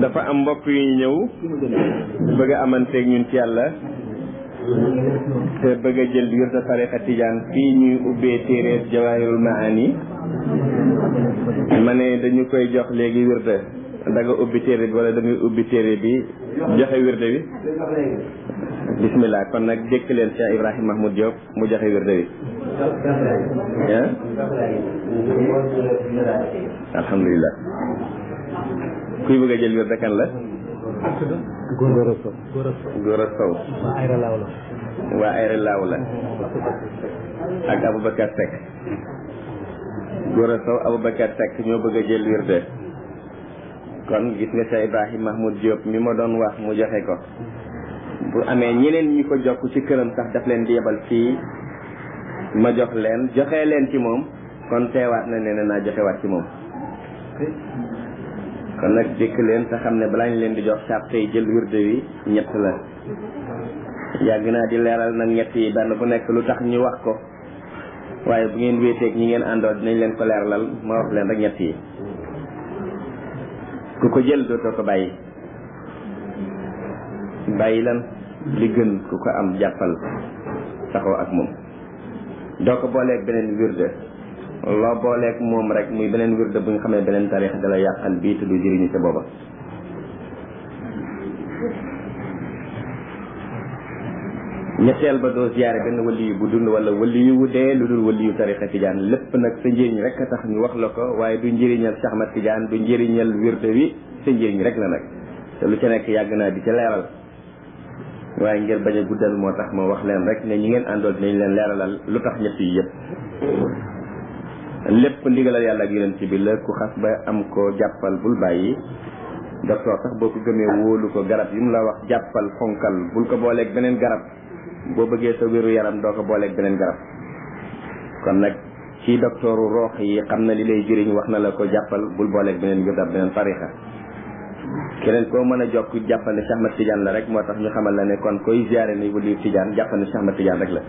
dafa am mbokk yu ñëw bëgg a amanteeg ñun ci yàlla te bëgg a jël wirda tariqa tijaan fii ñuy ubbee téere Jawahirul Maani ma ne dañu koy jox léegi wirda da nga ubbi téere bi wala da ngay ubbi téere bi joxe wirda bi bismillah kon nag dékk leen Cheikh Ibrahim Mahmoud Diop mu joxe wirda bi alhamdulilah kuy bëgg a jël wirda kan la Góora Sow waa Ayra Laaw la ak Aboubacar Seck Góora Sow Aboubacar Seck ñoo bëgg a jël wirda kon gis nga Cheikh Ibrahim Mahmoud Diop mi ma doon wax mu joxe ko bu amee ñeneen ñi ko jokk ci këram sax daf leen di yebal fii ma jox leen joxe leen ci moom kon teewaat na ne naa joxewaat ci moom kon nag dégg leen te xam ne balaa ñu leen di jox sàpp tey jël wirde wi ñett la yàgg naa di leeral nag ñett yi benn bu nekk lu tax ñu wax ko waaye bu ngeen wéeteeg ñi ngeen àndoo dinañ leen ko leeralal ma wax leen rek ñett yi ku ko jël dootoo ko bàyyi bàyyi lan li gën ku ko am jàppal saxoo ak moom doo ko booleeg beneen wirde loo booleeg moom rek muy beneen wirde bu nga xam ne beneen tarix dala yàqal bii te du jëriñu sa booba ñetteel ba doo ziyaare benn waliyu bu dund wala waliyu wu dee lu dul waliyu tarixa tijaan lépp nag sa njëriñ rek a tax ñu wax la ko waaye du njëriñal Cheikh Ahmad Tijaan du njëriñal wirde wi sa njëriñ rek la nag te lu ca nekk yàgg naa di ca leeral waaye ngir bañ a guddal moo tax ma wax leen rek ne ñi ngeen àndoon dinañ leen leeralal lu tax ñett yi yëpp lépp ndigalal yàlla ak yonent bi la ku xas ba am ko jàppal bul bàyyi docteur sax boo ko gëmee wóolu ko garab yi mu la wax jàppal fonkal bul ko booleeg beneen garab boo bëggee sa wéru yaram doo ko booleeg beneen garab kon nag ci docteuru roox yi xam na li lay jëriñ wax na la ko jàppal bul booleeg beneen wirda beneen tarixa keneen koo mën a jokk jàppal ne Cheikh Ahmad Tidiane la rek moo tax ñu xamal la ne kon koy ziare ni waliyu Tidiane jàppal ne Cheikh Ahmad Tidiane rek la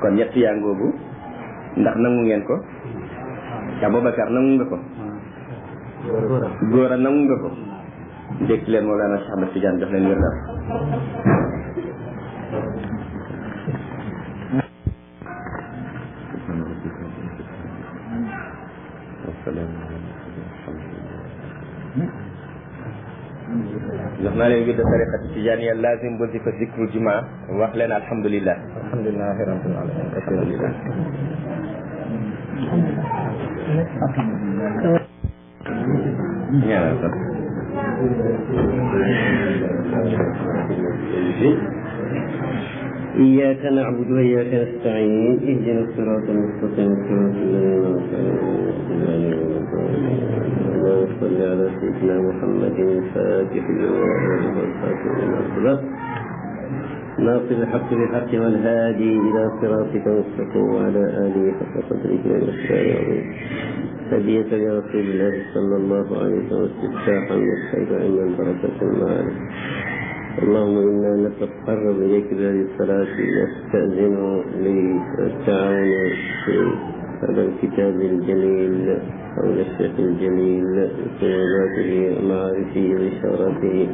kon ñett yaa ngoogu ndax nangu ngeen ko Aboubacar nangu nga ko Góora nangu nga ko dégg leen moo laana Cheikh Ahmad Tidiane jox leen wirda jox naa leen wirda tariqati tijaaniya lazim bu zikr zikru jumaa wax leen alhamdulilah alhamdulilah rabbil alamin alhamdulilah ñaanal sax إياك نعبد وإياك نستعين اهدنا الصراط المستقيم صراط الذين أنعمت عليهم اللهم صل على سيدنا محمد الفاتح لما والخاتم لما سبق ناصر الحق بالحق والهادي إلى صراطك المستقيم وعلى آله حق قدره ومقداره العظيم هدية لرسول الله صلى الله عليه وسلم استفتاحا والخير علما بركة المعارف اللهم إنا نتقرب إليك بهذه الصلاة نستأذن للتعاون في هذا الكتاب الجليل حول الشيخ الجليل بصعوباته ومعارفه وإشاراته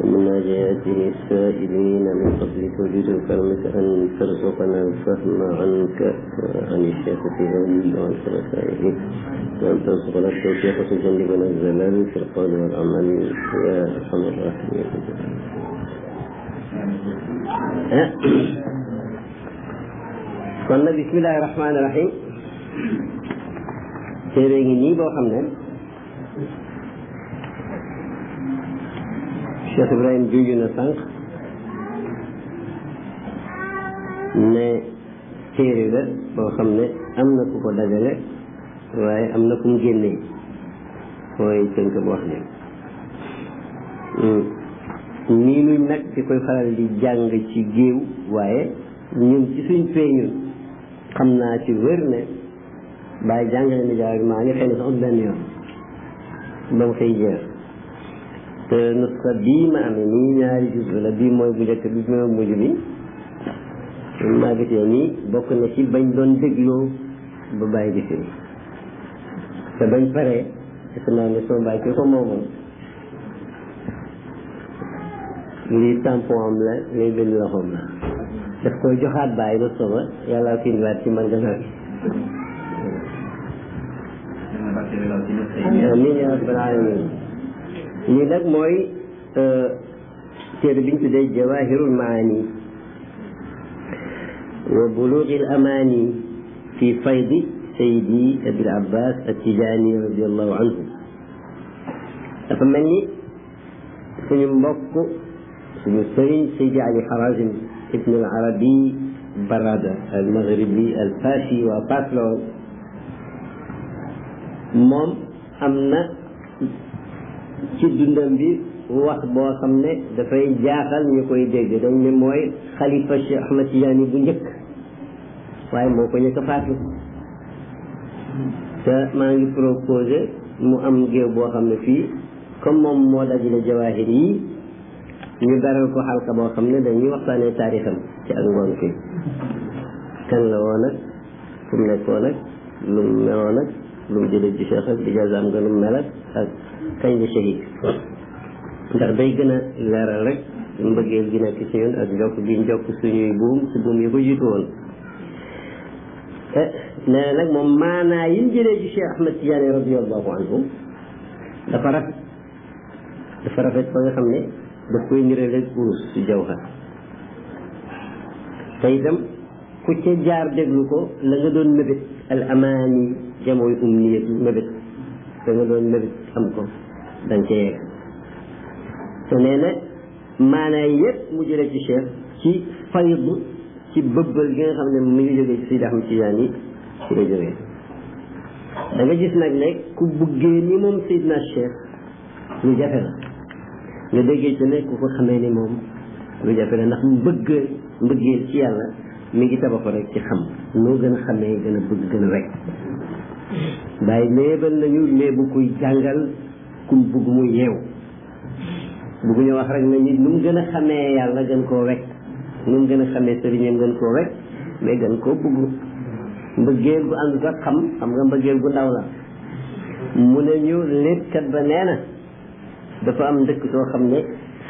ومناجاته السائلين من قبلك وجود كرمك أن ترزقنا الفهم عنك عن الشيخ في هذه وعن خلفائه وأن ترزقنا التوفيق وتجنبنا الزلال في القول والعمل يا أرحم الراحمين. قلنا بسم الله الرحمن الرحيم. téere ngi nii boo xam ne Cheikh Ibrahim junj na sànq ne téere la boo xam ne am na ku ko dajale waaye am na ku mu génnee mooy tënk bu wax ne nii nuñ nag di koy faral di jàng ci géew waaye ñun ci suñ fee ñun xam naa ci wér ne bàyyi jàngale na jawaahirul maani xëy na sax benn yoon ba mu xëy jeex te nusxa bii ma amee nii ñaari juz la bii mooy bu njëkk bi mooy mujj bi maa gisee nii bokk na ci bañ doon dégloo ba bàyyi di firi te bañ paree defe naa ne soo bàyyi ki ko moomoon lii tampon am la lay benn loxoom la daf koy joxaat bàyyi ba soba yàlla ko indiwaat ci man gannaaw gi amiin yaa rabbal aalamiin lii nag mooy téere bi ñu tuddee jawaahirul maani wa buluugil amaani fi faydi sayidi abil abbas at-tijaani radiyallahu anhu dafa mel ni suñu mbokk suñu sëriñ Seydi Ali Harazim ibn al arabi barada al maghribi al faasi waa Faas la woon moom am na ci dundam bi wax boo xam ne dafay jaaxal ñu koy dégg dañ ne mooy xalifa Cheikh Ahmad Tidiane bu njëkk waaye moo ko njëkk a faatu te maa ngi proposé mu am géew boo xam ne fii comme moom moo dajale jawaahir yi ñu beral ko xalka boo xam ne dañuy waxtaanee taarixam ci ak ngoon fii kan la woon ak fu mu nekkoon ak lu mu meloon ak lu mu jëlee ci Cheikh ak di jazaam nga lu mu mel ak kañ la shahid ndax day gën a leeral rek mbëggeel gi nekk ci ñun ak njokk gi njokk suñuy buum si buum yi ko jiitu woon nee na nag moom maanaa yi mu jëlee ci Cheikh Ahmad Tidiane radiyallahu anhu dafa rafet ba nga xam ne daf koy nirale urus ci jawhar te itam ku ca jaar déglu ko la nga doon mébét al amaani jamooy umniyatu mébét da nga doon mébét am ko danga ca yegg te nee na maanaa yëpp mu jëlee ci Cheikh ci faydu ci bëbbal gi nga xam ne mi ngi jógee ci Seydi Ahmad Tidiane yi ci la jógee da nga gis nag ne ku buggee ni moom Seydina Cheikh lu jafe la nga déggee ci ne ku ko xamee ni moom lu jafe la ndax mbëggeel ci yàlla mi ngi tabaxu rek ci xam noo gën a xamee gën a bëgg gën a rek bàyyi léebal nañu léebu kuy jàngal kum bëgg mu yeew bëgguñu wax rek na nit nu mu gën a xamee yàlla gën koo wekk nu mu gën a xamee sëriñam gën koo wekk mais gën koo bëgg mbëggeel bu ànd ak xam nga mbëggeel bu ndaw la mu ne ñu léppkat ba nee na dafa am ndëkk soo xam ne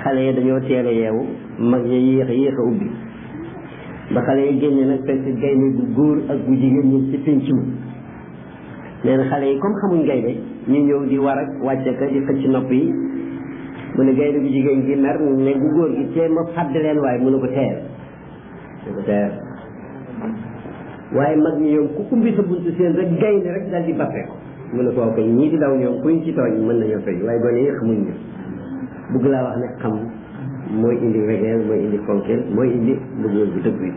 xale yi dañoo teel a yeewu mag ya yéex a ubbi ba xale yi génne nag fekk gaynde bu góor ak bu jigéen ñi ci pénc ma nee na xale yi comme xamuñ gaynde ñu ñëw di war ak wàcce ka di xëcc nopp yi mu ne gaynde bu jigéen gi mer ne bu góor gi tee ma fàdd leen waaye mu ne ko teer waaye mag ñi ñoom ku ubbi sa buntu seen rek gaynde rek daal di bappe ko mu ne ko wax ko ñii di daw ñoom kuñ ci tooñ mën nañoo fay waaye gone yi xamuñ ñu bëgg laa wax ne xam mooy indi wegeel mooy indi fonkeel mooy indi bëggeel bu dëgg yi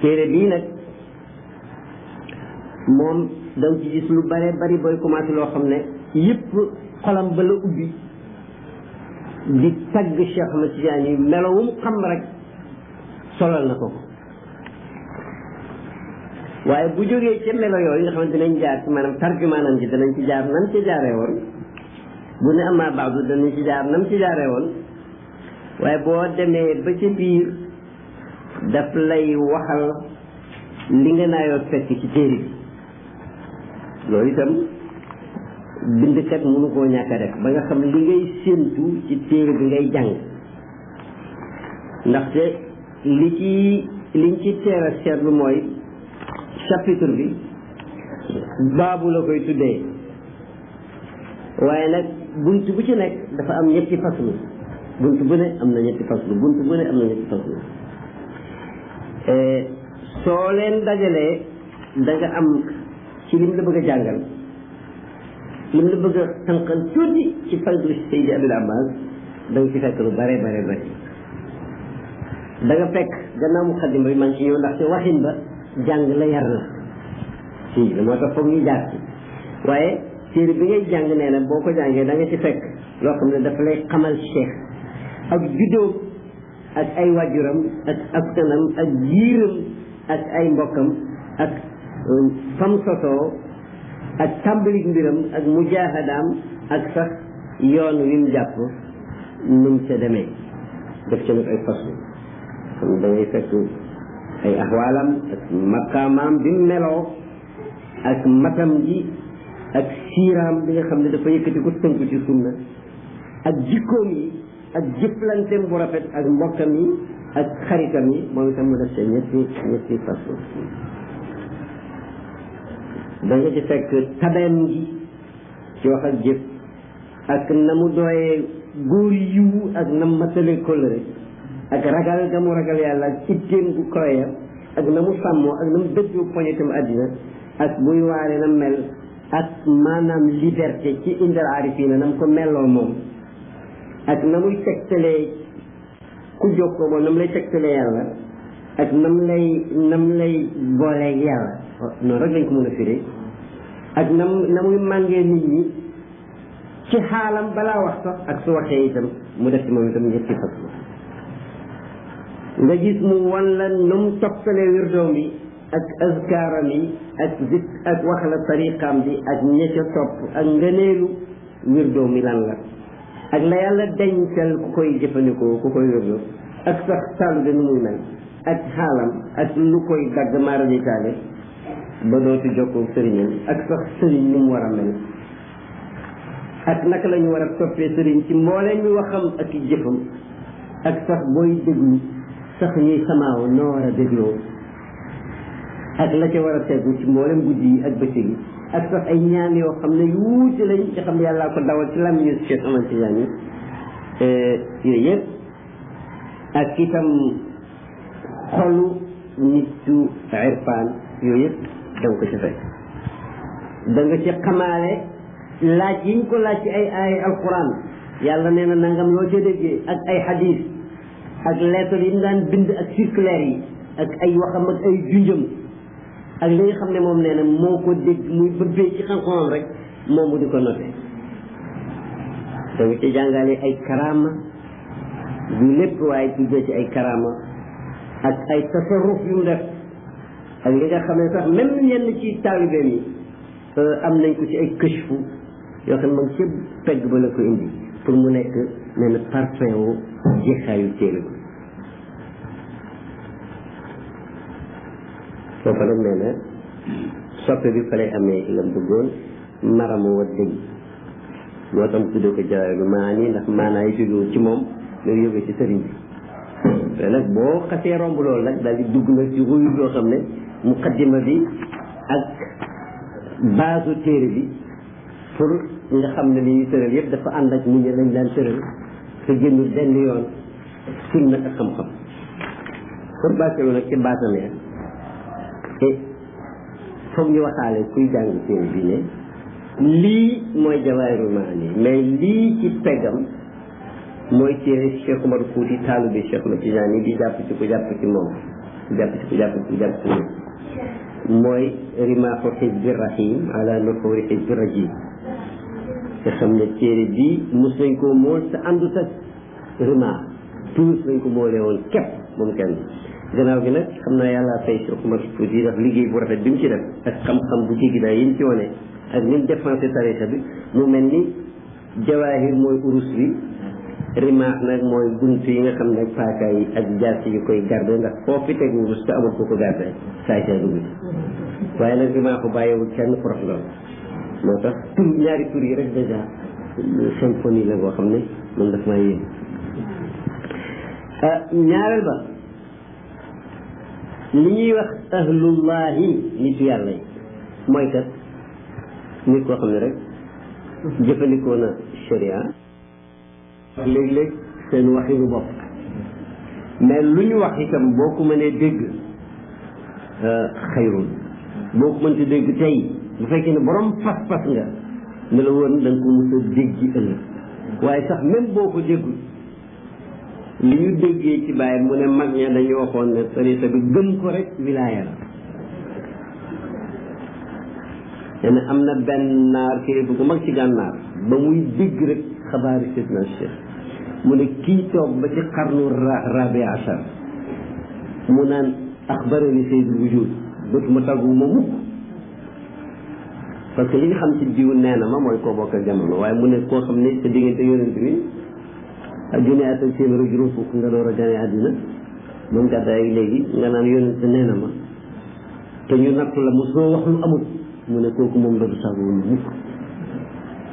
téere bii nag moom danga ci gis lu bare bari booy commencé loo xam ne yëpp xolam ba la ubbi di tagg Cheikh Ahmad Tidiane yi melowum xam rek solal na ko waaye bu jógee ca melo yooyu nga xamante dinañ jaar ci maanaam tarjumaanam ji danañ ci jaar nam ci jaaree woon bu ne amaa baadu danañ ci jaar nam ci jaaree woon waaye boo demee ba ca biir daf lay waxal li nga naayoo fekk ci téere bi loolu itam bindkat mënu koo ñàkk a def ba nga xam li ngay séentu ci téere bi ngay jàng ndaxte liñ ci teel a seetlu mooy chapitre bi baabu la koy tuddee waaye nag bunt bu ci nekk dafa am ñetti faslu bunt bu ne am na ñetti faslu bunt bu ne am na ñetti faslu soo leen dajalee da nga am ci lim la bëgg a jàngal lim la bëgg a tànqal tuuti ci faydu Seydi Abil Abbas da nga ci fekk lu bare bare bare da nga fekk gannaaw muqaddima bi man ci ñëw ndaxte waxin ba jàng la yar la si moo tax foog ñu jaar ci waaye téere bi ngay jàng nee na boo ko jàngee da nga ci fekk loo xam ne dafa lay xamal Cheikh ak juddoo ak ay waajuram ak askanam ak jiiram ak ay mbokkam ak fam sosoo ak tàmbalik mbiram ak mujaahadaam ak sax yoon wi mu jàpp nu mu ca demee def ca nag ay faslu xam da ngay fekk ay axwaalam ak maqaamaam bi mu meloo ak matam ji ak siiraam bi nga xam ne dafa yëkkati ko tënku ci sunna ak jikkoom yi ak jëflanteem bu rafet ak mbokkam yi ak xaritam yi moom itam mu def ca ñetti faslu da nga ci fekk tabeem gi ci wax ak jëf ak na mu dooyee góor yiwu ak na matale kóllëre ak ragal ga mu ragal yàlla ak itteem gu koya ak na mu sàmmoo ak na mu dëddoo poñetam àddina ak buy waare na mel ak maanaam liberté ci indal aarifina na mu ko melloo moom ak na muy tegtalee ku jokkoo moom na mu lay tegtalee yàlla ak na mu lay booleeg yàlla noonu rek lañ ko mën a firi ak na muy màngee nit ñi ci xaalam balaa wax sax ak su waxee itam mu def ci moom itam ñetti fas nga gis mu wan la nu mu toppalee wirdoom bi ak azkaaram yi ak wax la tariqaam bi ak ña ca topp ak ngëneelu wirdoom mi lan la ak la yàlla dencal ku koy jëfandikoo ku koy wirdo ak sax tàllu de nu muy mel ak xaalam ak lu koy dagg maaraditaale ba dootu jokkoo sëriñam ak sax sëriñ ni mu war a mel ak naka la ñu war a toppee sëriñ ci mbooleem mi waxam ak i jëfam ak sax booy déglu sax ñuy samaaw noo war a dégloo ak la ca war a tegu ci mbooleem guddi yi ak bëccëg yi ak sax ay ñaan yoo xam ne yu wuute lañ ci xam ne yàllaa ko dawal ci làmmiñu Cheikh Ahmad Tidiane yooyu yëpp ak itam xolu nitu irfaan yooyu yëpp da nga ko ci fekk da nga ci xamaale laaj yi ñu ko laaj ci ay alquran yàlla nee na nangam loo ca déggee ak ay hadis ak lettre yi mu daan bind ak circulaire yi ak ay waxam ak ay junjam ak li nga xam ne moom nee na moo ko dégg muy bëbbee ci xam-xamam rek moom mu di ko noté da nga ci jàngale ay karama du lépp waaye tuddee ci ay karama ak ay tasarruf yu mu def ak li nga xam ne sax même ñenn ci taalibeem yi am nañ ko ci ay këchfu yoo xam ne moom ci pegg ba la ko indi pour mu nekk nee na parfum wu jeexaayu téere bi foofa nag nee na soppe bi fa lay amee lam bëggoon maramu wa dëgg moo tax mu tuddee ko Jawaahir Maani ndax maanaa yi jógewu ci moom loolu yógee ci sëriñ bi te nag boo xasee romb loolu nag daal di dugg nag ci ruyu loo xam ne muqaddima bi ak base téere bi pour nga xam ne li ñuy tëral yëpp dafa ànd ak nit ñi lañ daan tëral te génnul benn yoon sunna ak xam-xam pour bàcceelu nag ci baatamee te foog ñu waxaale kuy jàng téere bi ne lii mooy Jawaahirul Maani mais lii ci peggam mooy téere Cheikh Umar Fuuti taalu bi Cheikh Ahmad Tijaani di jàpp ci ku jàpp ci moom jàpp ci moom mooy rimaaxu xizbi rahim ala nuxuri xizbi rajim nga xam ne téere bii mos nañ koo mool te àndut ak rimaax tous lañ ko moolee woon képp moom kenn gannaaw gi nag xam naa yàlla fay Cheikh Umar Fuuti ndax liggéey bu rafet bi mu ci def ak xam-xam bu jéggi daay yi mu ci wane ak ni mu défensé tarixa bi mu mel ni jawaahir mooy urus bi rimaax nag mooy bunt yi nga xam ne paaka yi ak jaas yi koy garde ndax foo fi teg wurus te amul ko ko garde saay saay dugg waaye nag rimaaxu bàyyiwul kenn prof lool moo tax tur ñaari tur yi rek dèjà symphonie la boo xam ne man daf maa yéen ñaareel ba li ñuy wax ahlullahi nitu yàlla yi mooy kat nit koo xam ne rek jëfandikoo na sharia léeg-léeg seen waxinu bopp mais lu ñu wax itam boo ko mënee dégg xayrun boo ko mënti dégg tey bu fekkee ne borom pas-pas nga ne la woon da nga ko mos a dégg ëllëg waaye sax même boo ko déggul li ñu déggee ci bàyyi mu ne mag ña dañu waxoon ne tariqa bi gëm ko rek wilaaya la te ne am na benn naar kilifa bu mag ci gànnaar ba muy dégg rek xabaari sidna Cheikh mu ne kii toog ba ci xarnu rabi achar mu naan axbarani sayyidul wujud dootuma tàggu ma mukk parce que li nga xam ci diw nee na ma mooy koo bokk ak jamono waaye mu ne koo xam ne sa diggante yonent bi ak junne at ak téeméer ak juróom fukk nga door a gane àddina moom gàddaay léegi nga naan yonent nee na ma te ñu nattu la mosoo wax lu amul mu ne kooku moom dootu tàggu ma mukk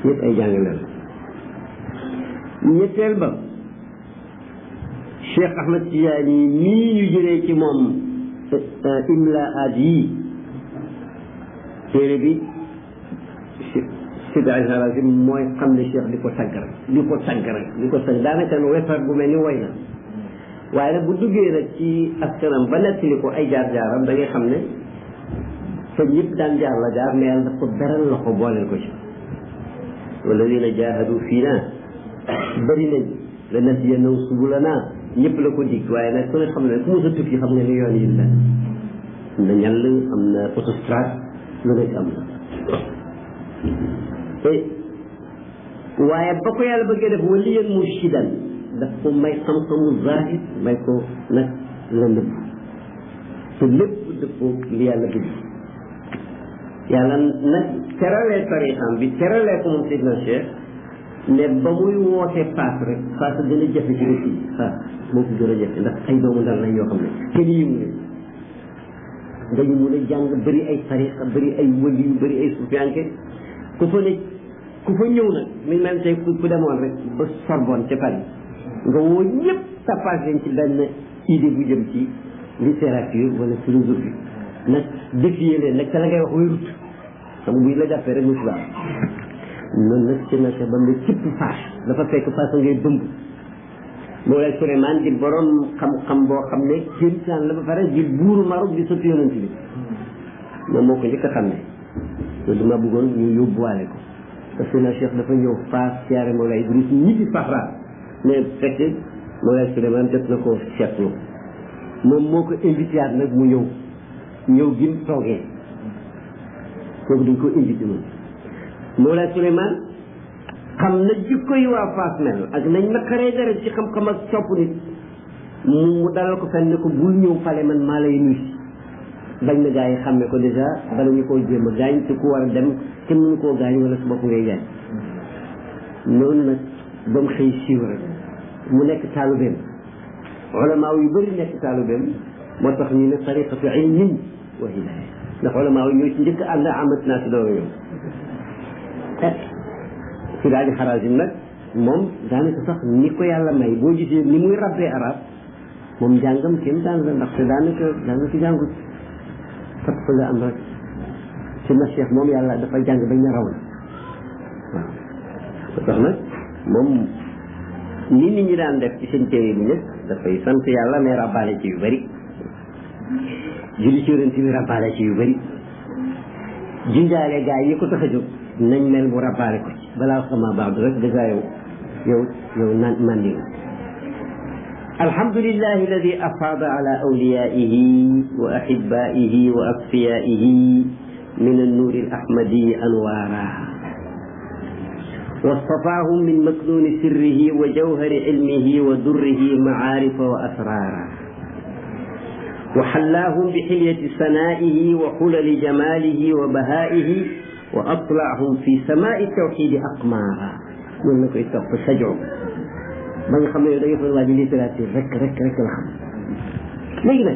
ñëpp ay jàngale la ñetteel ba Cheikh Ahmed Tidiane mii ñu jëlee ci moom imlaat yi téere bi Sidi Al-Harazim mooy xam ne Cheikh di ko tagg rek di ko tagg daanaka wefar bu mel ni woy na waaye nag bu duggee nag ci askanam ba nettali ko ay jaar-jaaram da ngay xam ne fa ñëpp daan jaar la jaar mais yàlla daf ko beral loxo booleel ko ci walladina jahadu fiina bëri nañ la nahdiyanahum subulana ñëpp la ko dig waaye nag ku ne xam ne ku mos a tukki xam nga ni yoon yi la am na ñàll am na autostrade lu nekk am na waaye ba ko yàlla bëggee def waliyan murshidan daf ko may xam-xamu zahir may ko nag la nëbb te lépp dëppoo li yàlla bëgg yàlla nag teralee tarixam bi teralee ko moom Seydina Cheikh ne ba muy wootee paas rek paas gën a jafe ci dëkk yi paas moo ko gën a jafe ndax ay doomu ndar lañ yoo xam ne kenn yimu leen dañu mun a jàng bëri ay tariqa bëri ay wëli yu bëri ay sufiyanke ku fa ñëw nag mi mel tey ku demoon rek ba Sorbonne ca Paris nga woo ñëpp tapage leen ci benn idée bu jëm ci littérature wala philosophie nag défier leen nag te la ngay wax wérut xam buy la jàppee rek musiba noonu nag ci naka ba mu cëpp Fass dafa fekk Fass ngay bëmb Mawlaay Souleymane di borom xam-xam boo xam ne kéemtaan la ba pare di buuru Maroc di sotti yonent bi moom moo ko njëkk a xam ne loolu dama bëggoon ñu yóbbuwaale ko parce que na Cheikh dafa ñëw Fass siyaare Mawlaay Idriss ñibbi Sahra mais fekk Mawlaay Souleymane jot na ko seetlu moom moo ko invité at nag mu ñëw gi mu toogee kooku dañ ko invité moom Mawlaay Souleymane xam na jikko yi waa Fass mel ak nañ naqaree dara ci xam-xam ak sopp nit mu dalal ko fenn ne ko bul ñëw fale man maa lay nuyu bañ na gaa yi xàmme ko dèjà bala ñu koo jéem a gaañ te ku war a dem kenn mënu koo gaañ wala su bopp ngay gaañ noonu nag ba mu xëy siiw rek mu nekk taalubeem ulamaaw yu bëri nekk taalubeem moo tax ñu ne tariqatu ilmin wa hidaaya ndax ulamaaw yi ñoo ci njëkk ànd amat naa si doora ñoom si daal di Harazim nag moom daanaka sax ni ko yàlla may boo gisee ni muy rabbee arab moom jàngam kenn daan la ndaxte daanaka jàngut fat fa la am rek si na Cheikh moom yàlla dafa jàng bañ na raw na waaw ko tax nag moom ni nit ñi daan def ci seen téere bi ñëpp dafay sant yàlla mais rabbaale ci yu bëri julli ci yonent bi rabbaale ci yu bëri junjaale gaa yi ko tax a jóg nañ mel bu rabbaale ko ci balaa xamaa baax rek dèjà yow naan mandi alhamdulillahi alladi afaada ala awliyaihi wa ahibaihi wa asfiyaihi min annuri alahmadi anwaara واصطفاهم من مكنون سره وجوهر علمه ودره معارف وأسرارا وحلاهم بحلية سنائه وحلل جماله وبهائه وأطلعهم في سماء التوحيد أقمارا من لك إتوقف سجعوا من خمي يدفع الله بليتراتي رك الخم لكن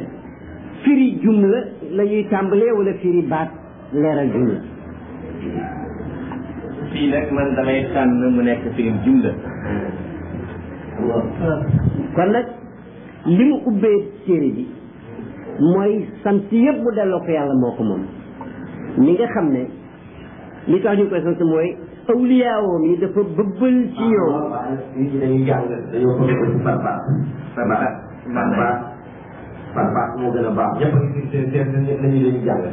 فيري جملة لا يتعملي ولا فيري بعد لا الجملة fii nag man damay tànn mu nekk firim jumla kon nag li mu ubbee téere bi mooy sant yëpp mu delloo ko yàlla moo ko moom ni nga xam ne li tax ñu koy sant mooy awliyaawoom yi dafa bëbbal ci ñoom dañuy jàng dañoo ko def ci par baax moo gën a baax ñëpp a ngi seen dañuy jàng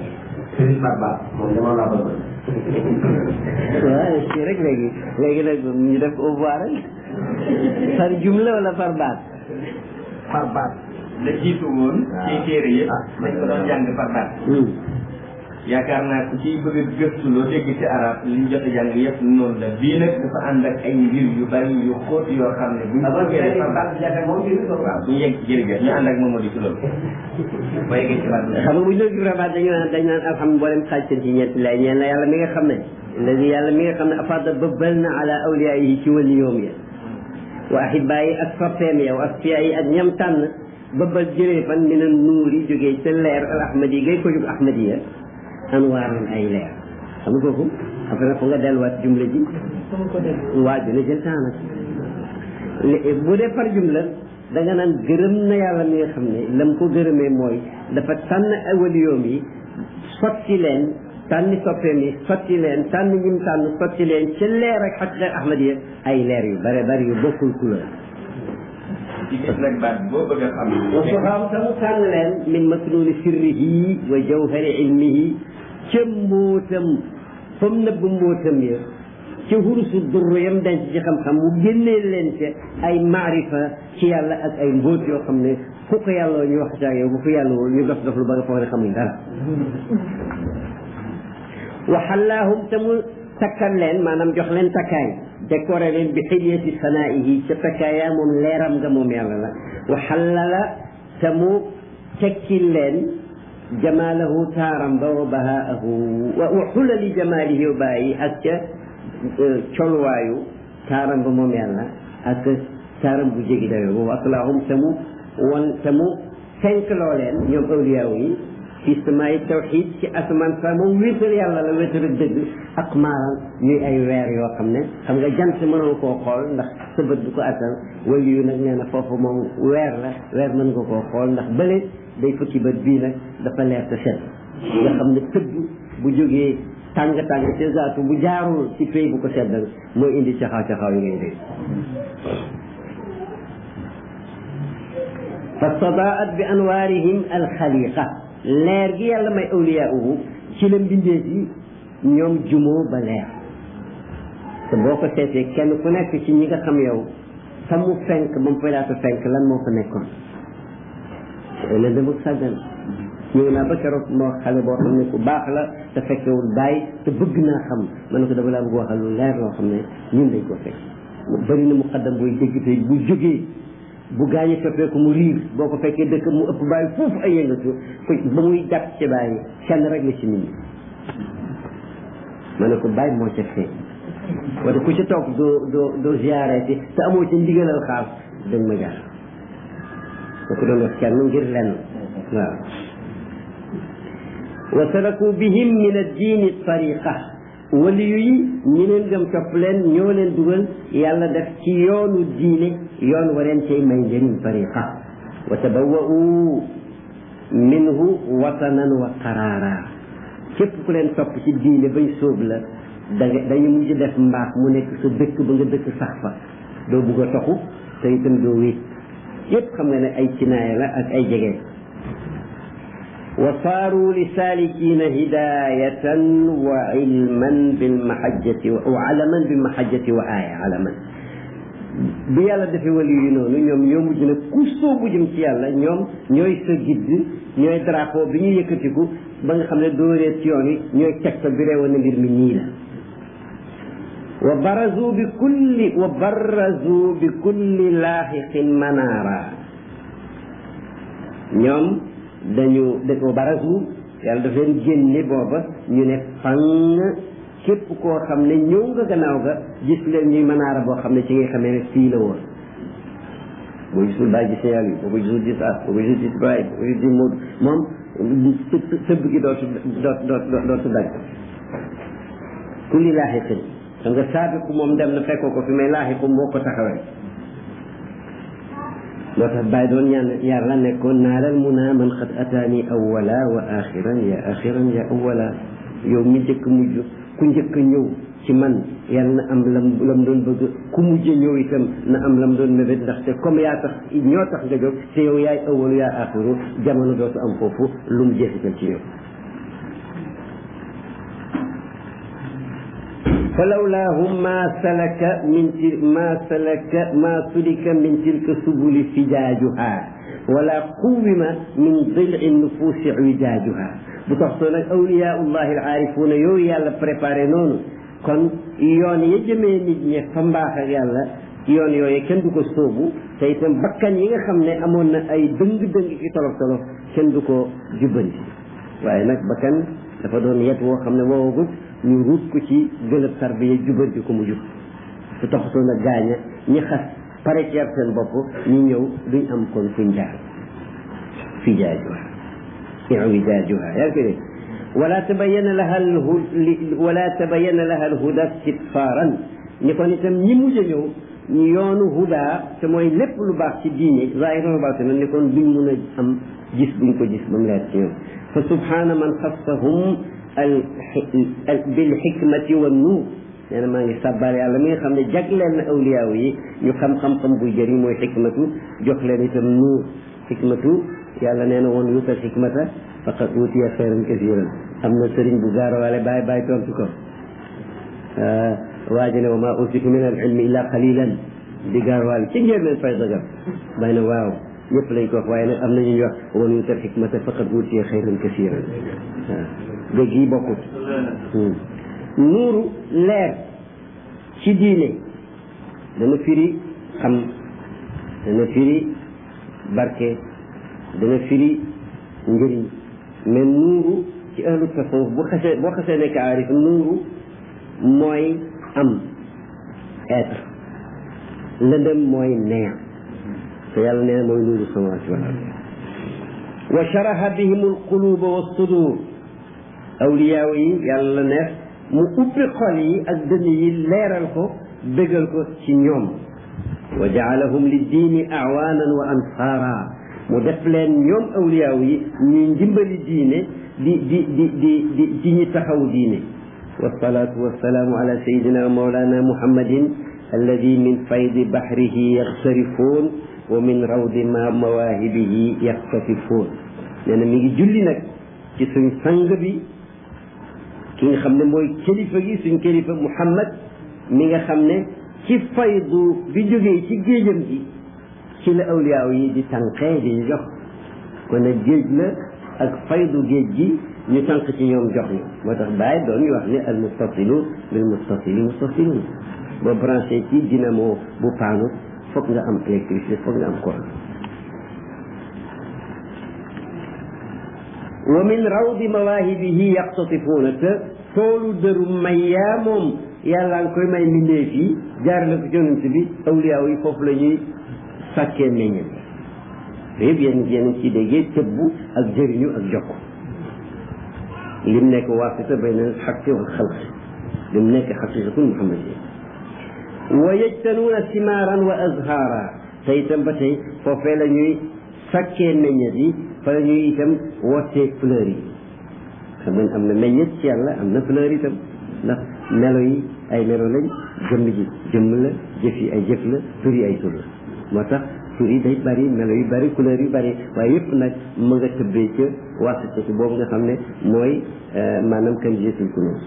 sëriñ par baax moom dama laa bëgg waaw si rek léegi nag ñu def ko au revoir rek par jumla wala par baat la jiitu woon ci téere yi dañ ko doon jàng par baat yaakaar naa ku ciy bëgg a gëstu loo dégg ci arab li ñu jot a jàng yëpp noonu la bii nag dafa ànd ak ay mbir yu bari yu xóot yoo xam ne bu ñu bëggee waaw bu ñu yegg ci jërëjëf ñu ànd ak Mamadou ci loolu ba yeggee ci baat xam nga bu ñu doon vraiment dañu naan alhamdulilah mboolem xaaj seen ci ñeenti lay ñeen la yàlla mi nga xam ne léegi yàlla mi nga xam ne afada bëbbal na ala awliyaayi ci wali yoom ya wa ahibaayi ak soppeem ya wa asfiyaayi ak ñam tànn bëbbal jëree fan mi na nuuri jógee ca leer al ahmadi gay ko jóg ahmadiya anwaaran ay leer xam nga kooku après nag fu nga delluwaat jumla ji waa dina jël temps nag bu dee par jumla da nga naan gërëm na yàlla mi nga xam ne lam ko gërëmee mooy dafa tànn ay waliyoom yi sotti leen tànni soppeem yi sotti leen tànn ñim tànn sotti leen ca leer ak xaqiqa ahmadiya ay leer yu bare bari yu bokkul couleur ci gis nag baat boo bëgg a xam وصفام تمتن لن من مكنون سره وجوهر علمه كموتم فم نبموتم يا كهرس الضر يمدن ci xam-xam mu génnee leen ci ay maarifa ci yàlla ak ay mbóot yoo xam ne fu ko yàlla ñu wax ca yow bu ko yàlla ñu dof dof lu ba nga foog ne xamuñ dara waxallaahum tamu takkal leen maanaam jox leen takkaay décoré leen bi xilyati sanaa'ihi ca takkaaya moom leeram nga moom yàlla la wa xallala te mu tekkil leen jamaalahu taaram ba wa bahaahu wa xulali jamaalihi wa baayi ak ca colwaayu taaram ba moom yàlla ak taaram bu jégi dayoo wa aslaahum te mu fenkloo leen ñoom awliyaaw yi fi samaay tawxiid ci asamaan sa moom wéetal yàlla la wéetal dëgg ak maaral ñuy ay weer yoo xam ne xam nga jant mënoo koo xool ndax sa bët du ko attan wala yu nag nee na foofu moom weer la weer mën nga koo xool ndax bële day fukki bët bii nag dafa leer te set nga xam ne tëbb bu jógee tàng te zaatu bu jaarul ci pay bu ko seddal mooy indi caxaaw yi ngay dégg fa sadaat bi anwaarihim alxaliqa leer gi yàlla may awliyaahu ci la mbindeef yi ñoom jumoo ba leer te boo ko seetee kenn ku nekk ci ñi nga xam yow fa mu fenk ba mu fay laata fenk lan moo fa nekkoon la dem ak sàggan ñëw naa ba keroog moo xale boo xam ne ku baax la te fekkewul bàyyi te bëgg naa xam ma ne ko dama laa bëgg waxal lu leer loo xam ne ñun dañ ko fekk mu bëri na mu xaddam booy dégg tey bu jógee bu gaañu fekkee ko mu riir boo ko fekkee dëkk mu ëpp bàyyi foofu ay yëngatu ba muy jàpp ci bàyyi kenn rek la ci nit ñi ma ne ko bàyyi moo ca fee wala ku ci toog doo ziyaare ci te amoo ci ndigalal xaas dañ ma jaar da ko doon wax kenn ngir lenn waaw wa salaku bihim min ad-diini tariqa waliyu yi ñi leen gëm topp leen ñoo leen dugal yàlla def ci yoonu diine yoon wareen cay may njëriñ tariqa wa tabawwa'u minhu watanan wa qaraara képp ku leen topp ci diine bañ sóob la dañu mujj def mbaax mu nekk sa dëkk ba nga dëkk sax fa doo bugg a toxu te itam doo wéet yépp xam nga ne ay cinaaya la ak ay jege wa saaru li saalikiina hidayatan wa ilman bilmahajjati wa alaman bilmahajjati wa aaya alaman bu yàlla defee wali yu noonu ñoom ñoo mujj na ku soobu jëm ci yàlla ñoom ñooy sa guide ñooy drapeau bi ñu yëkkatiku ba nga xam ne doo réer ci yoon yi ñooy tegtal bi reewoon na mbir mi nii la wa barazu bi kulli laaxiqin manaara ñoom dañu wa barazu yàlla daf leen génne booba ñu ne fang képp koo xam ne ñëw nga gannaaw ga gis leen ñuy manaara boo xam ne ci nga xamee ne fii la woon boo gisul bàyyi gis yàlla yi boo ko gisul gis as boo ko gisul gis bàyyi boo ko gisul moom tëbb gi dootu dagg kulli laaxiqin xam nga saabiku moom dem na fekkoo ko fi may laaxiku moo ko taxawee moo tax bàyyi doon ñaan yàlla nekkoon naalal munaa man xat ataani awwala wa axiran ya awwala yow mi njëkk mujj ku njëkk ñëw ci man yàlla na am lam doon bëgg ku mujj ñëw itam na am lam doon mébét ndaxte comme yaa tax ñoo tax nga jóg te yow yaay awwalu yaa axiru jamono dootu am foofu lu mu jeexital ci yow فلولاهم ما سلك من تلك السبل فجاجها ولا قوم من ضلع النفوس عجاجها bu taxtoo nag awliyaullahi al aarifuuna yooyu yàlla préparé noonu kon yoon ya jëmee nit ñi fa mbaax ak yàlla yoon yooyu kenn du ko sóobu te itam bakkan yi nga xam ne amoon na ay dëng-dëng ki tolof kenn du ko jubbanti waaye nag bakkan dafa doon yet woo xam ne woowagut ñu ruut ko ci gëlëb tarbiya jubbanti ko mu jub su taxatoo nag gaaña ñi xas pare ceer seen bopp ñi ñëw duñ am kon fuñ jaar fi jaajuha i'wijaajuha yaa ngi dégg wala tabayyana laha alhuda istitfaaran ni kon itam ñi mujj a ñëw ñu yoonu huda te mooy lépp lu baax ci diine zahiran wa baatinan ni kon duñ mun a am gis buñ ko gis ba mu leer ci ñoom fa subhaana man xassahum bil xikmati wa nuur nee na maa ngi sàbbaal yàlla mi nga xam ne jagleel na awliyaaw yi ñu xam-xam buy jëriñ mooy xikmatu jox leen itam nuur xikmatu yàlla nee na woon yuutal xikmata faqad uutiya xayran kasiiran am na sëriñ bu gaarawaale bàyyi tontu ko waaji ne wa maa utiitu min al ilmi illa qalilan di gaarawaale ci ngeen leen fay dëggal bàyyi na waaw ñëpp lañ ko wax waaye nag am na ñu wax woon yuutal xikmata faqad uutiya xayran kasiiran waaw dëgg yi bokkut nuuru leer ci diine dana firi xam dana firi barke dana firi njëriñ mais nuuru ci ahlu tasawuf boo xasee nekk aarif nuuru mooy am être lëndëm mooy neex te yàlla nee mooy nuuru samawaati wal ard wa sharaha bihim alquluba wassudur awliyaaw yi yàlla neex mu ubbi xol yi ak dënn yi leeral ko bégal ko ci ñoom wa jaalahum li diini awaanan wa ansaara mu def leen ñoom awliyaaw yi ñuy ndimbali diine di ñi taxaw diine wasalaatu wasalaamu ala sayidina mawlana muhammadin alladi min faydi bahrihi yaxtarifuun wa min rawdi mawaahibihi yaxtatifuun nee na mi ngi julli nag ci suñ sang bi ki nga xam ne mooy kilifa gi suñ kilifa Muhammad mi nga xam ne ci faydu bi jógee ci géejam gi ci la awliyaaw yi di tànqee di ñu jox kon nag géej la ak faydu géej gi ñu tànq ci ñoom jox ñu moo tax bàyyi doon ñu wax ne al mustasilu bil mustasili mustasilun boo branché ci dynamo bu paanu foog nga am électricité foog nga am courant wa min rawdi mawaahibihi yaqtatifuuna te toolu dëru may yaa moom yàlla nga koy may mbindeef yi jaarale ko ci yonent bi awliyaaw yi foofu la ñuy sàkkee meññal te yëpp yéen ci déggee tëbbu ak jëriñu ak jokko lim nekk waasita bayna alxaqi wal xalqi lim nekk xaqiqatul muhammadiyya wa yajtanuuna simaaran wa azhaara te itam ba tey foofee la ñuy sàkkee meññal yi fa la ñuy itam wootee fleur yi xam nga am na meññet ci yàlla am na fleur itam ndax melo yi ay melo lañ jëmm ji jëmm la jëf yi ay jëf la tur yi ay tur la moo tax tur yi day bari melo yu bari couleur yu bari waaye yëpp nag mu nga tëbbee ca wasitatu boobu nga xam ne mooy maanaam kanziyatul kunuuz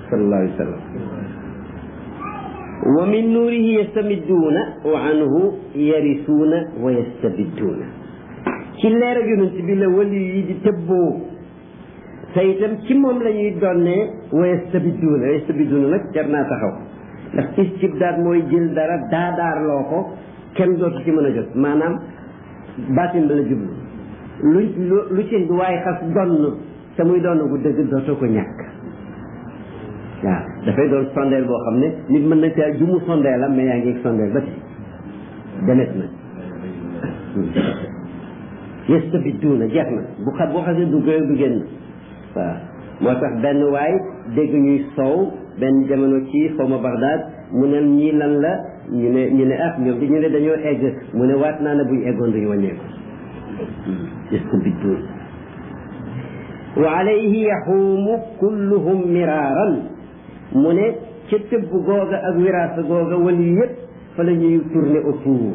sallallahu alayhi wa sallam wa min nuurihi yastamidduuna wa anhu yarisuuna wa yastabidduuna ci leer ak yonent bi la wali yi di tëbboo te itam ci moom la ñuy donnee wa yastabidduuna nag jar naa taxaw ndax istibdaad mooy jël dara daadaarloo ko kenn dootu ci mën a jot maanaam baatin ba la jublu lu ci waaye xas donn te muy donn gu dëgg dootoo ko ñàkk waaw dafay doon sondeel boo xam ne nit mën na caa jumu sondeel am mais yaa ngi sondeel ba ci demet na yastabidduuna jeex na boo xasee du génn waaw moo tax benn waay dégg ñuy soow benn jamono ci xaw ma Bagdad mu ne ñii lan la ñu ne ñoom di ñu ne dañoo egg mu ne waat naa ne buñ eggoon duñu wàññeeku yastabidduuna wa alayhi yaxuumu kulluhum miraaran mu ne ca tëbb googa ak wiraasa googa wali yëpp fa la ñuy tourné autour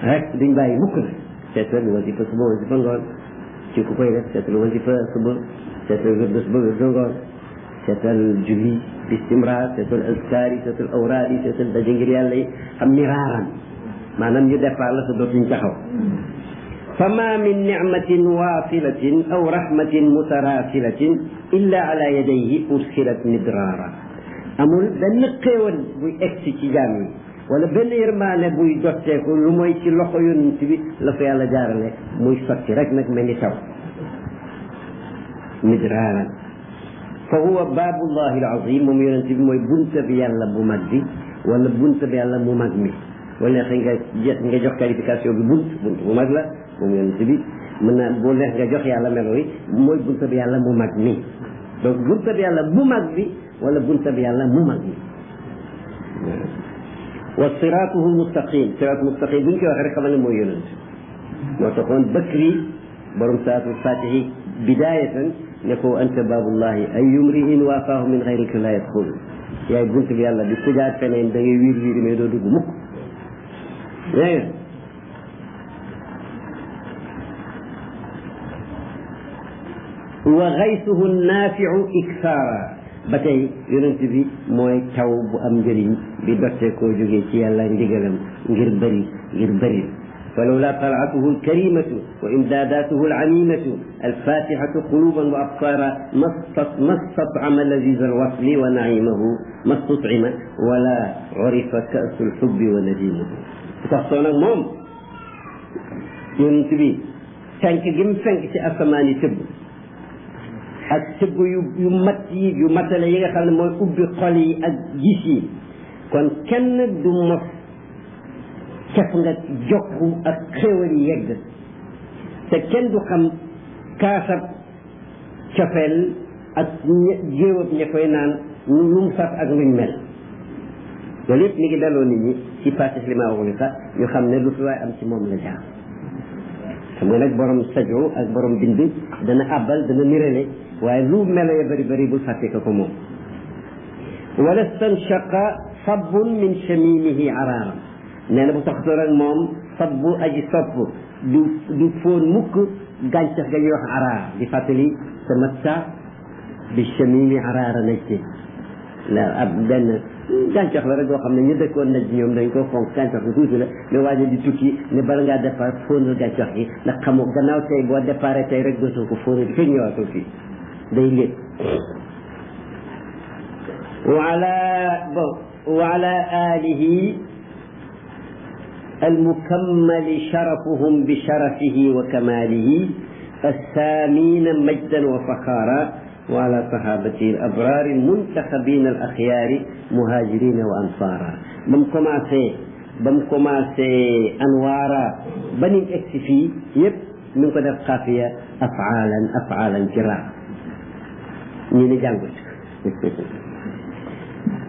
rek duñ bàyyi mukk na seetal wasifa suba wasifa ngoon ci ku koy def seetal wasifa suba seetal wirdu suba wirdu ngoon seetal julli bistimraar seetal azkaar yi seetal awraad yi seetal daje ngir yàlla yi am miraaran maanaam ñu départ la sa dootuñ taxaw فما من نعمة واصلة أو رحمة متراسلة إلا على يديه أرسلت مدرارا أمول بن قيول بوي اكسي ci jaam yi wala benn yërmaane buy dotteeku lu mooy ci loxo yonent bi la fa yàlla jaarale muy sotti rek nag mel ni taw midraaran fa huwa baabullahi alazim moom yonent bi mooy bunta bi yàlla bu mag bi wala bunta bi yàlla mu mag mi wala nga jox qualification bi bunt bu mag la moom yonent bi mën naa boo neex nga jox yàlla melo yi mooy bunta bi yàlla mu mag mi donc bunta bi yàlla bu mag bi wala bunta bi yàlla mu mag mi wa siraatuhu mustaqim siraatu mustaqim bu ñu koy waxee rek xamal ne mooy yonent moo taxoon Bakri borom salaatul faatihi bidaayatan ne ko anta baabullahi ay yumri'in waafaahu min xayrika la yadxul yaay bunt bi yàlla bi ku jaar feneen da ngay wiir wiir mais doo dugg mukk dégg nga wa xaysuhu naafiu iksaara ba tey yonent bi mooy taw bu am njëriñ bi dotte koo jógee ci yàlla ndigalam ngir bëri فلولا طلعته الكريمة وإمداداته العميمة الفاتحة قلوبا وأبصارا ما استطعم لذيذ الوصل ونعيمه ما استطعم ولا عرف كأس الحب ونديمه تخصونا موم ينتبه تنك جم فنك في أسماني تب ak tëbb yu mat yi yu matale yi nga xam ne mooy ubbi xol yi ak gis yi kon kenn du mos caf nga jokku ak xéewal yi yegg te kenn du xam kaasab cofeel ak jéewab ña koy naan lu mu saf ak luñ mel loolu yëpp mi ngi daloo nit ñi ci passage li ma waxu ni sax ñu xam ne lu fi waay am ci moom la jaar xam nga nag borom sajo ak borom bind dana àbbal dana nirale waaye lu melo ya bëri bëri bul fàtte ko moom wala stanshaqa sabbun min shamimihi araaram nee na bu taxatoon ak moom sabbu aji sopp du foon mukk gàncax ga ñuy wax araar di fàttali tamatta bi shamimi araara najdi la ab benn gàncax la rek boo xam ne ñu dëkkoon naj ñoom dañ ko fonk gàncax bi tuuti la mais waaye di tukki ne bala ngaa départ fóonal gàncax gi ndax xamoo gannaaw tey boo départ tey rek dootoo ko fóonal di fekk ñëwaatoo fii day léeg وعلى آله المكمل شرفهم بشرفه وكماله السامين مجدا وفخارا وعلى صحابته الأبرار المنتخبين الأخيار مهاجرين وأنصارا بم كوماسي أنوارا بني اكسفي يب من قد قافية أفعالا جرا ñi jàngut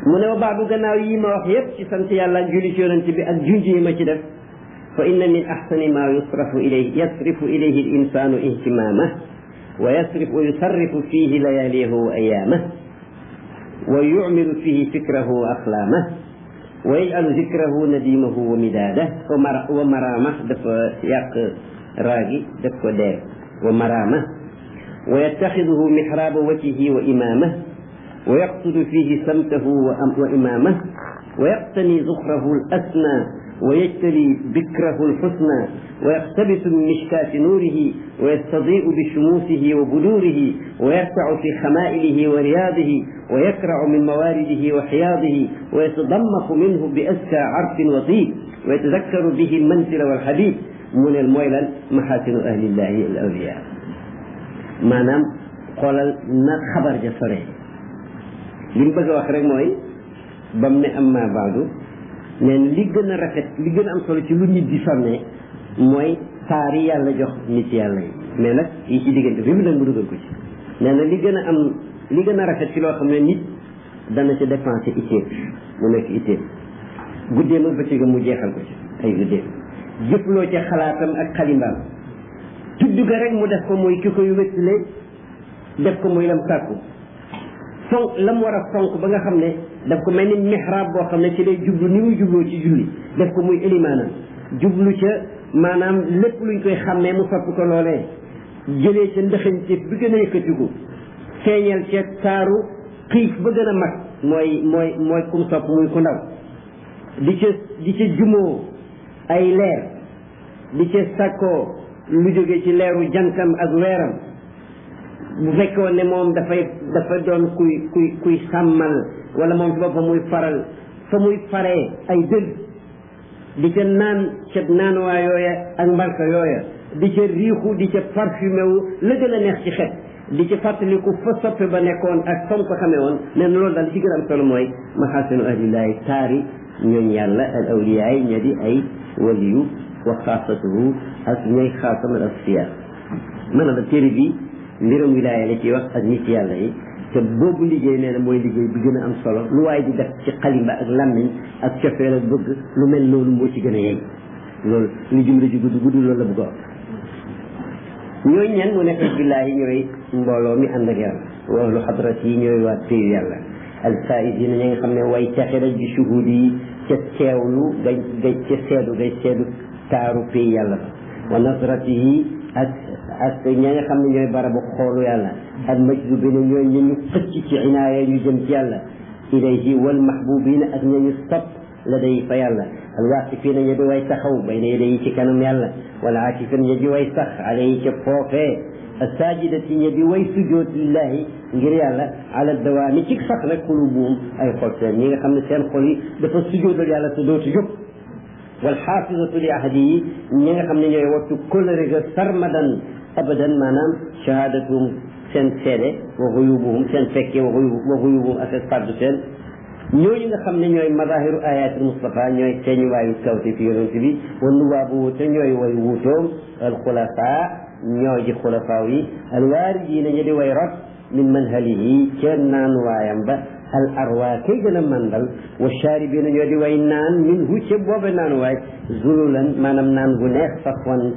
mu ne wa baadu gannaaw yi ma wax yépp ci sant yàlla ak julli ci yonent bi ak junj yi ma ci def fa inna min ahsani ma yusrifu ilayhi al insanu ihtimamah wa yusarrifu fihi layalihi wa ayyamah wa yu'milu fihi fikrahu wa aqlamah wa yaj'alu dhikrahu nadimahu wa midadah wa maramah dafa yàq raagi daf ko dee wa maramah ويتخذه محراب وجهه وإمامه ويقصد فيه سمته وإمامه ويقتني ذخره الأسنى ويجتلي بكره الحسنى ويقتبس من مشكاة نوره ويستضيء بشموسه وبدوره ويرتع في خمائله ورياضه ويكرع من موارده وحياضه ويتضمخ منه بأزكى عرف وطيب ويتذكر به المنزل والحبيب من المويل محاسن أهل الله الأولياء maanaam xoolal na xabar ja sore li mu bëgg a wax rek mooy ba mu ne am ma baadu neen li gën a rafet li gën a am solo ci lu nit di sonne mooy taar yi yàlla jox nit yàlla yi mais nag yi ci diggante bi mu nag mu dugal ko ci nee na li gën a rafet ci loo xam ne nit dana ci dépensé itteel mu nekk itteel guddee ma bëccëg mu jeexal ko ci ay guddee jëfloo ci xalaatam ak xalimbaam tudd ga rek mu def ko muy ki koy wéttale def ko muy lam sàkku fonk lam war a fonk ba nga xam ne daf ko mel ni mihrab boo xam ne ci lay jublu ni muy jubloo ci julli def ko muy élimaanam jublu ca maanaam lépp luñ koy xàmmee mu sopp ko loolee jëlee ca ndëxañte bi gën a yëkkatiku feeñal ca taaru xiif ba gën a mag mooy kum sopp muy ku ndaw di ca jumoo ay leer di ca sàkkoo lu jóge ci leeru jantam ak weeram bu fekkoon ne moom dafa doon kuy sàmmal wala moom ci boppam muy faral fa muy faree ay dël di ca naan ca naanuwaa yooya ak mbalka yooya di ca riixu di ca parfumé wu la gën a neex ci xet di ci fàttaliku fa soppe ba nekkoon ak fam ko xamee woon nee na loolu daal ci gën a am solo mooy maxaasinu ahlillahi taari ñooñ yàlla al awliyaay ña di ay waliyu wa xaasatuhu ak ñooy xaasam al asfiya maanaam da téere bi mbiram wilaaya la ciy wax ak nit yàlla yi te boobu liggéey nee na mooy liggéey bi gën a am solo lu waaye di def ci xalimba ak lammiñ ak cofeel ak bëgg lu mel loolu moo ci gën a yey loolu lu jumla ji gudd loolu la bëgg a wax ñooy ñan mu nekk billaahi ñooy mbooloo mi ànd ak yàlla wahlu xadrat yi ñooy waa téyu yàlla alfaisina ñi nga xam ne way texe rek bi shuhud yi ca teewlu ca seedu taaru pay yàlla ba wa nasrati yi ak ñi nga xam ne ñooy barabu xoolu yàlla ak majzubina ñooy ñu xëcc ci inaaya ñu jëm ci yàlla ilayhi wal mahbubina ak ñañu sopp la day fa yàlla alwaqifina ña di way taxaw bayna yadayhi ci kanam yàlla wal aakifina ña di way sax alayhi ca foofee asajidati ña di way sujood lillahi ngir yàlla ala dawaami ci sax rek qulubuhum ay xol seen ñi nga xam ne seen xol yi dafa sujoodal yàlla te dootu jóg wal xaafisatu li ahdi yi ñi nga xam ne ñooy wattu kóllëre ga sarmadan abadan maanaam shahadatum seen seede wa xuyubuhum seen fekkee wa xuyubuhum ak faddu seen ñooñu nga xam ne ñooy madahiru ayatul Mustafa ñooy feeñu waayu kawte fi yonent bi wa nuwaabu te ñooy way wuutoom alxulafa ñoo ji xulafaaw yi alwaaridiina ñu di way rot min manhalihi ca naan waayam ba al arwa kay gën a mandal wa shaaribiina ñoo di way naan min hu ca boobe naan waay zululan maanaam naan gu neex safwan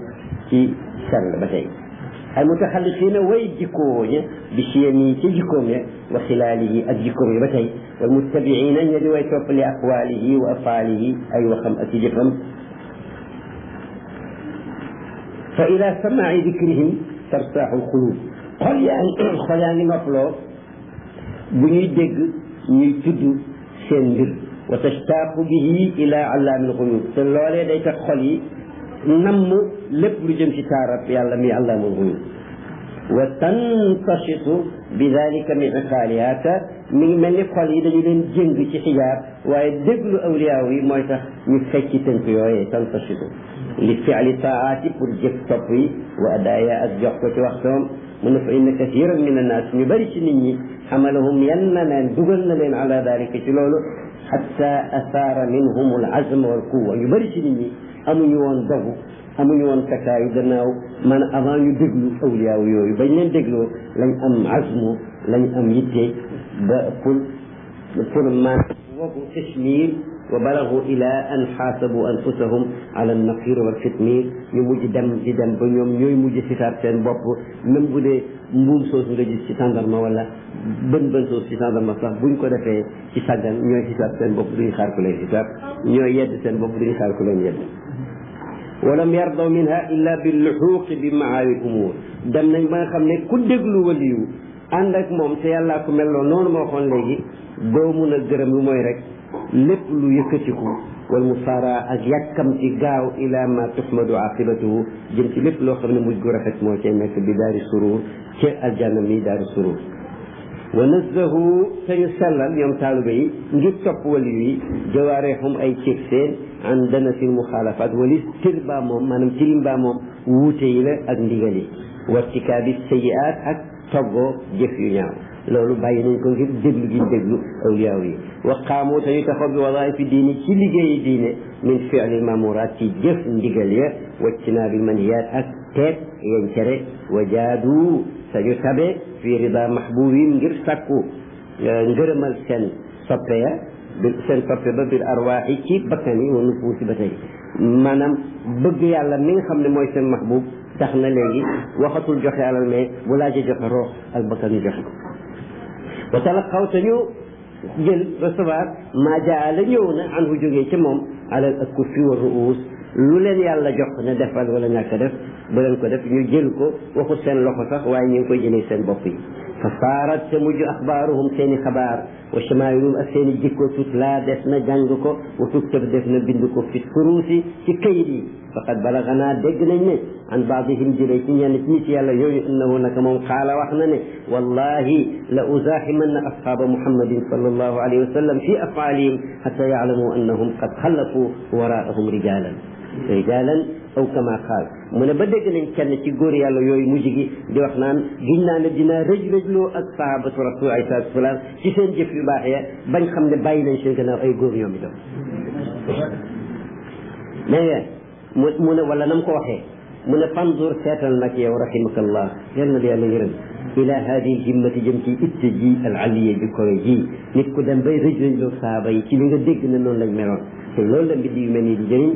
ci sell ba tey al mutaxallisiina way jikkoo ña bi siyami ci jikkoom ya wa xilaalihi ak jikkoom ya ba tey wal muttabiina ña di way topp li aqwaalihi wa afaalihi ay waxam ak ci jëfam fa ila samaai dikrihim tarsaaxu lxulub xol yaa ngi noppaloo bu ñuy dégg ñuy tudd seen mbir wa tashtaaqu bihi ila allaami lxuyub te loolee day tax xol yi namm lépp lu jëm ci taarab yàlla mi allaamul xuyub wa tantashitu bi dalika min iqaaliha te mi ngi mel ni xol yi dañu leen jëng ci xijaab waaye déglu awliyaaw yi mooy tax ñu fecci tënk yooyee tantashitu li fi'li taati pour jëf topp yi wa adaaya ak jox ko ci waxtoom mu ne fa inna kathiran min annaas ñu bëri ci nit ñi xamalahum yan na leen dugal na leen ala dalika ci loolu xatta asaara minhum al azm wal quwa ñu bëri ci nit ñi amuñu woon dogu amuñu woon takkaayu gannaaw man avant ñu déglu awliyaaw yooyu bañ leen dégloo lañ am azmu lañ am yitte ba pour man wogu tashmir wa balagu ila an xaasabu anfusahum ala naqir wal xitmir ñu mujj dem di dem ba ñoom ñooy mujj sifaat seen bopp même bu dee mbuum soosu nga gis ci tàndarma wala bën soosu ci tàndarma sax buñ ko defee ci sàggan ñooy sifaat seen bopp duñu xaar ku leen sifaat ñooy yedd seen bopp duñu xaar ku leen yedd walam yardaw minha illa billuxuuqi bi maawi umuur dem nañ ba nga xam ne ku déglu waliyu ànd ak moom te yàllaa ko melloo noonu ma waxoon léegi doo mun a gërëm lu mooy rek lépp lu yëkkatiku wal musaara ak yàkkamti gaaw ila ma tuhmadu aqibatuhu jëm ci lépp loo xam ne mujj gu rafet moo cay nekk bi daari surur ci aljanna mi daari surur wa nazzahu te ñu sellal ñoom taaliba yi ngir topp waliyu yi jawaarihum ay ceeg seen an danasil muxaalafaat walis tir baa moom maanaam tirim baa moom wuute yi la ak ndigal yi wartikaabi sayiaat ak toggoo jëf yu ñaaw loolu bàyyi nañ ko ngir déglu gi déglu awliyaaw yi wa qaamu te ñu taxaw bi wadaifi diini ci liggéeyi diine min fi'li mamuraat ci jëf ndigal ya wajtinaabi manhiyaat ak teet yañ tere wa jaadu te ñu tabe fi rida mahbubin ngir sàkku ngërëmal seen soppe ya seen soppe ba bil arwaaxi ci bakkan yi wa nufuusi ba tey maanaam bëgg yàlla mi nga xam ne mooy seen mahbub tax na léegi waxatul joxe alal mais bu laajee joxe roox ak bakkan ñu joxe ko wa talaqaw te ñu jël recevoir maa jaa la ñëw na an hu jógee ca moom alal ak kufi wa ruus lu leen yàlla jox ne defal wala ñàkk def bu leen ko def ñu jël ko waxut seen loxo sax waaye ñu ngi koy jëlee seen bopp yi fa saarat te mujj axbaaruhum seeni xabaar wa chamailuhum ak seeni jikko tutla des na jàng ko wa tuktab def na bind ko fi suruusi ci kayit yi faqad balaganaa dégg nañ ne an baadihim jëlee ci ñenn ci nit yàlla yooyu annahu naka moom xaala wax na ne wallahi la uzaaximanna ashaaba muhammadin sallallahu alayhi wa sallam fi afaalihim xata yaalamu annahum qad xallafu waraahum rijalan aw kama qaal mu ne ba dégg nañ kenn ci góor yàlla yooyu mujj gi di wax naan giñ naa ne dinaa rëj-rëjloo ak sahabatu rasul alayhi salaatu wasalaam ci seen jëf yu baax ya bañ xam ne bàyyi nañ seen gannaaw ay góor ñoom itam mais mu ne wala nam ko waxee mu ne fanzur seetal nag yow rahimakallah yal na yàlla yërëm ila hadihi himmati jëm ci itte ji al aliya bi kowe ji nit ku dem bay rëj-rëjloo sahaba yi ci li nga dégg ne noonu lañ meloon te loolu la mbind yu mel nii di jëriñ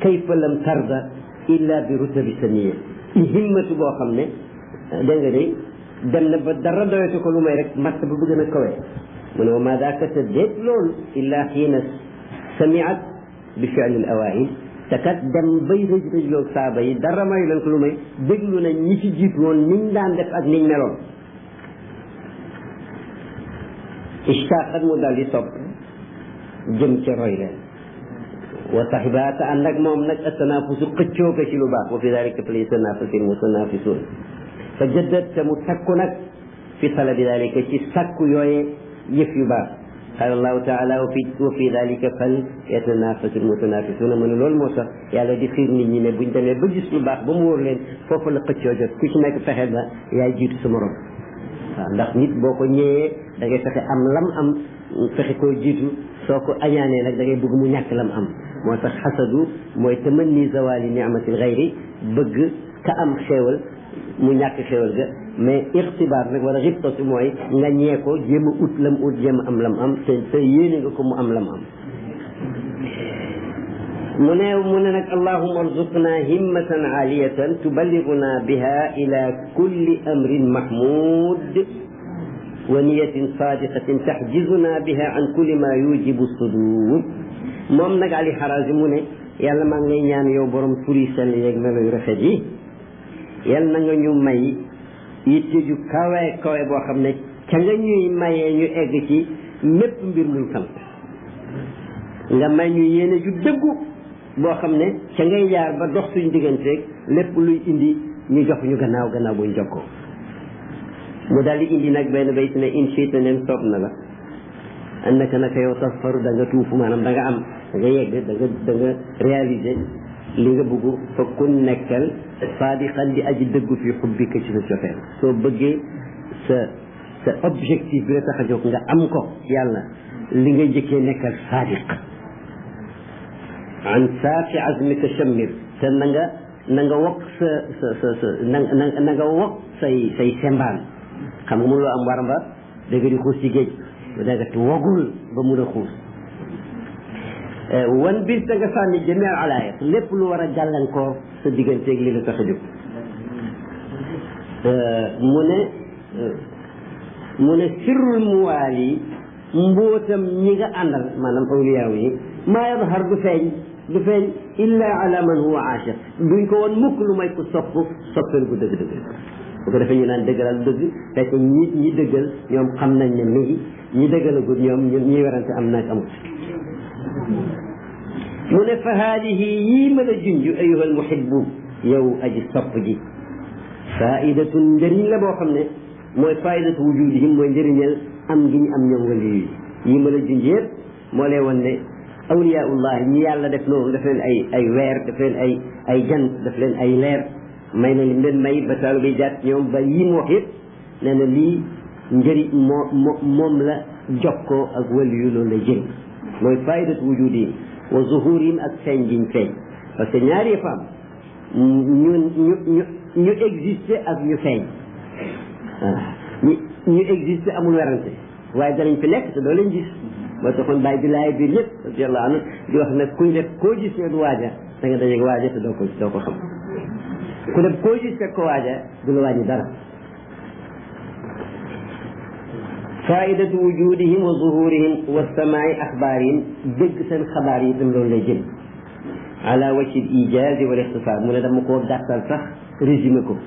kayfa lam tarda illa bi rutabi saniya himmatu boo xam ne dégg nga de dem na ba dara doyatu ko lu may rek matt ba bëgg na kawe mu ne wa ma daaka te déet loolu illa xiina samiat bi fi'li al awail te kat dem bay rëj-rëjloog saaba yi dara mayu leen ko lu may déglu nañ ñi ci jiitu woon niñ daan def ak niñ meloon ishtaqat mu daal di sopp jëm ca roy leen wa saxiba te ànd ak moom nag attanaafusu xëccoo ko ci lu baax wa fi dalika falyatanafasil mutanafisuun fa jëddat te mu takku nag fi talabi dalika ci sakku yooye yëf yu baax qaala allahu taala wa fi dalika fal yatanafasil mutanafisuuna mu ne loolu moo tax yàlla di xiir nit ñi ne buñ demee ba gis lu baax ba mu wóor leen foofu la xëccoo jot ku ci nekk fexe ba yaay jiitu sa morom waaw ndax nit boo ko ñëwee da ngay fexe am lam am fexe koo jiitu soo ko añaanee nag da ngay bëgg mu ñàkk lam am moo tax xasadu mooy tamanni zawali ni'matil xayri bëgg ka am xéewal mu ñàkk xéewal ga mais ixtibaar nag wala xibtatu mooy nga ñee ko jéem a ut lam ut jéem a am lam am te yéene nga ko mu am lam am mu ne nag allahumma arzuqna himmatan aliyatan tuballiguna biha ila kulli amrin mahmud wa niyatin sadiqatin taxjizuna biha an kulli ma yujibu sudur moom nag Ali Harazim mu ne yàlla maa ngi lay ñaan yow borom turi sell yeeg melo yu rafet yi yàlla na nga ñu may yitte ju kawe kawe boo xam ne ca nga ñuy mayee ñu egg ci mépp mbir muñ sant nga may ñu yéene ju dëggu boo xam ne ca ngay jaar ba dox suñu digganteeg lépp luy indi ñu jox ñu gannaaw buñ jokkoo mu daal di indi nag benn bayt ne in shi'ta nem soob na la annaka naka yow tasfaru da nga tuufu maanaam da nga am da nga yegg da nga réaliser li nga bëgg fa kun nekkal saadiqan di aji dëggu fi xubbika ci sa cofeel soo bëggee sa objectif bi la tax a jóg nga am ko yàlla li ngay jëkkee nekkal saadiq an saafi azmika shammir te na nga wokk na nga wokk say sembaan xam nga mënuloo am waramba da nga di xuus ci géej da nga wogul ba mun a xuus wan bir te nga sànni jëmee alaaya lépp lu war a gàllankoor sa digganteeg li la tax a jóg mu ne sirrul muwaali mbootam ñi nga àndal maanaam awliyaaw yi maa yadhar du feeñ illa ala man huwa aashiq duñ ko woon mukk lu may ko soppeel gu dëgg-dëgg bu ko defee ñu naan dëggalal dëgg fekk ñi dëggal ñoom xam nañ ne mi ngi ñi dëggalagul ñoom ñi werante am naag amut mu ne fa haadihi yii mën a junj ayuha almuhibbu yow aji sopp ji faidatun njëriñ la boo xam ne mooy faidatu wujudihim mooy njëriñal am gi ñu am ñoom wali yi mën a junj yëpp moo lay wan ne awliyaullah ñi yàlla def noonu daf leen ay weer daf leen ay jant daf leen ay leer may na lim leen may ba taalu bay jaat ñoom ba yi mu wax yëpp nee na lii njëriñ moom la jokkoo ak waliyu loolu lay jëriñ mooy faidatu wujudihim wa zuhurihim ak feeñ giñ feeñ parce que ñaari yëpp am ñu existé ak ñu feeñ waaw ñu existé amul werante waaye danañ fi nekk te doo leen gis moo taxoon bàyyi di laay biir ñëpp radiyallahu anhu di wax ne kuñ def koo gis ne du waaja da nga dajeeg waaja te doo ko xam ku def koo gis fekk ko waaja du la wàññi dara faidatu wujudihim wa zuhurihim wa samaai axbaarihim dégg seen xabaar yi itam loolu lay jëm ala wajhi al ijaaz wal ixtisaar mu ne dama koo gàttal sax résumé ko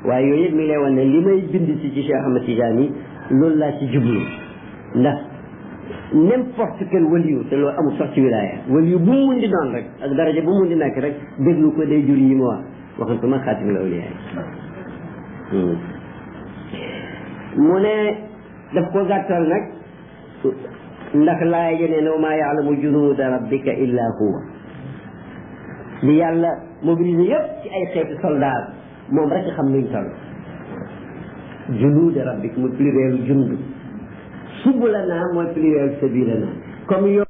waaye yooyu yëpp mi ngi lay wan ne li may bind ci Cheikh Ahmad Tidiane loolu laa ci jublu ndax n'importe quel waliyu te loolu amul sax ci wilaaya waliyu bu mu mun di doon rek ak daraja bu mu mun di nekk rek déglu ko day jur yi ma wax waxantuma xaatim la awliyaa mu ne daf ko gàttal nag ndax laaya jënee ne wa maa yaalamu junuuda rabbika illa huwa li yàlla mobilisé yëpp ci ay xeeti soldat moom rek xam nuñ toll junuuda rabbika mu pluriel jund subulana mooy pluriel sabilana comme yow